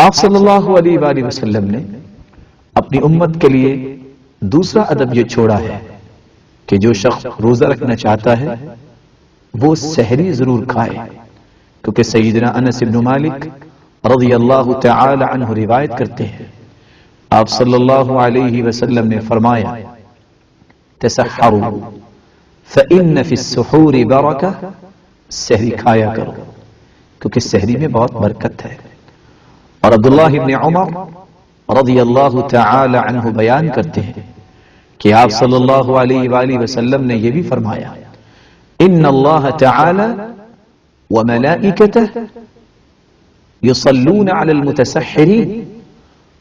آپ صلی اللہ علیہ وآلہ وسلم نے اپنی امت کے لیے دوسرا ادب یہ چھوڑا ہے کہ جو شخص روزہ رکھنا چاہتا ہے وہ سحری ضرور کھائے، کیونکہ سیدنا انس بن مالک رضی اللہ تعالی عنہ روایت کرتے ہیں آپ صلی اللہ علیہ وسلم نے فرمایا تسحروا فإن فی السحور برکہ، سحری کھایا کرو کیونکہ سحری میں بہت برکت ہے۔ اور عبداللہ ابن عمر رضی اللہ تعالی عنہ بیان کرتے ہیں کہ آپ صلی اللہ علیہ وآلہ وسلم نے یہ بھی فرمایا ان اللہ تعالی وملائکتہ یصلون علی المتسحرین،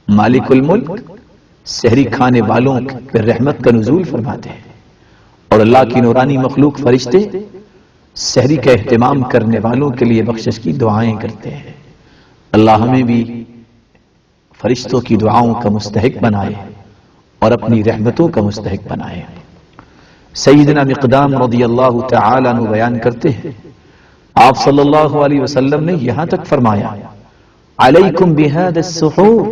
مالک الملک سحری کھانے والوں پر رحمت کا نزول فرماتے ہیں، اور اللہ کی نورانی مخلوق فرشتے سحری کا اہتمام کرنے والوں کے لیے بخشش کی دعائیں کرتے ہیں۔ اللہ ہمیں بھی فرشتوں کی دعاؤں کا مستحق بنائے اور اپنی رحمتوں کا مستحق بنائے۔ سیدنا مقدام رضی اللہ تعالی عنہ بیان کرتے ہیں آپ صلی اللہ علیہ وسلم نے یہاں تک فرمایا علیکم بہذا السحور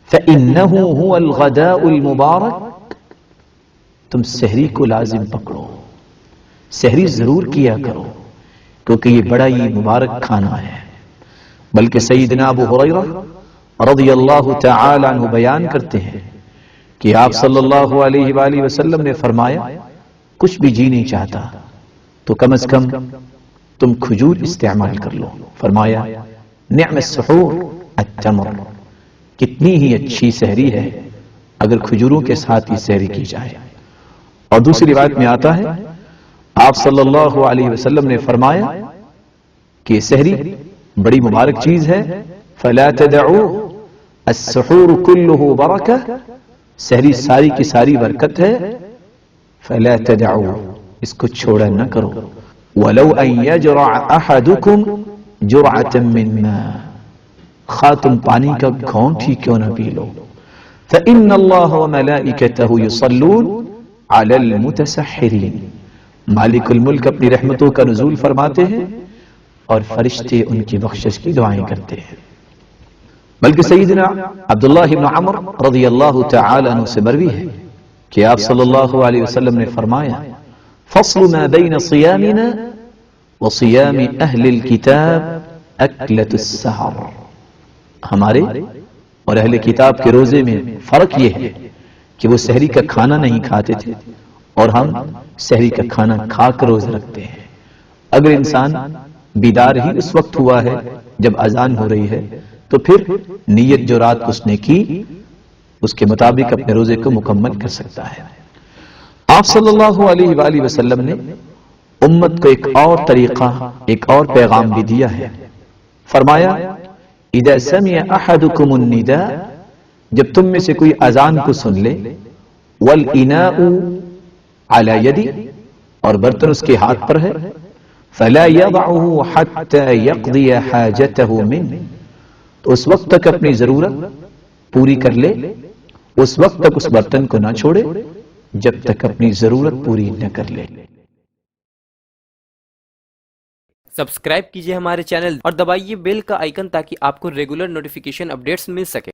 فإنہ هو الغداء المبارک، تم سحری کو لازم پکڑو، سحری ضرور کیا کرو کیونکہ یہ بڑا ہی مبارک کھانا ہے۔ بلکہ سیدنا ابو ہریرہ رضی اللہ تعالی عنہ بیان کرتے ہیں کہ آپ صلی اللہ علیہ وآلہ وسلم نے فرمایا کچھ بھی جی نہیں چاہتا تو کم از کم تم کھجور استعمال کر لو۔ فرمایا نعم السحور التمر، کتنی ہی اچھی سحری ہے اگر کھجوروں کے ساتھ یہ سحری کی جائے۔ اور دوسری روایت میں آتا ہے آپ صلی اللہ علیہ وسلم نے فرمایا کہ یہ سحری بڑی مبارک چیز ہے، فلا تدعوا السحور كله برکہ، سحری ساری کی ساری برکت ہے، فلا تدعوا، اس کو چھوڑا نہ کرو، ولو ان يجرع احدكم جرعة من ماء، خاتم پانی کا گھونٹ ہی کیوں نہ پی لو، فإن اللہ وملائکته يصلون علی المتسحرین، مالک الملک اپنی رحمتوں کا نزول فرماتے ہیں اور فرشتے ان کی بخشش کی دعائیں کرتے ہیں۔ بلکہ سیدنا عبداللہ بن عمر رضی اللہ تعالی عنہ سے مروی ہے کہ آپ صلی اللہ علیہ وسلم نے فرمایا فصل ما بین صیامنا وصیام اہل الکتاب اکلۃ السحر، ہمارے اور اہل کتاب کے روزے میں فرق یہ ہے کہ وہ سحری کا کھانا نہیں کھاتے تھے اور ہم سحری کا کھانا کھا کر روزے رکھتے ہیں۔ اگر انسان بیدار ہی اس وقت ہوا ہے جب اذان ہو رہی ہے تو پھر نیت جو رات اس نے کی اس کے مطابق اپنے روزے کو مکمل کر سکتا ہے۔ آپ صلی اللہ علیہ وآلہ وسلم نے امت کو ایک اور طریقہ، ایک اور پیغام بھی دیا ہے۔ فرمایا اذا سمع احدکم النداء، جب تم میں سے کوئی اذان کو سن لے، والاناء علی یدی، اور برتن اس کے ہاتھ پر ہے، فلا يضعه حتى يقضي حاجته منه، تو اس وقت تک اپنی ضرورت پوری کر لے، اس وقت تک اس برتن کو نہ چھوڑے جب تک اپنی ضرورت پوری نہ کر لے۔ سبسکرائب کیجئے ہمارے چینل اور دبائیے بیل کا آئیکن تاکہ آپ کو ریگولر نوٹیفیکیشن اپڈیٹس مل سکے۔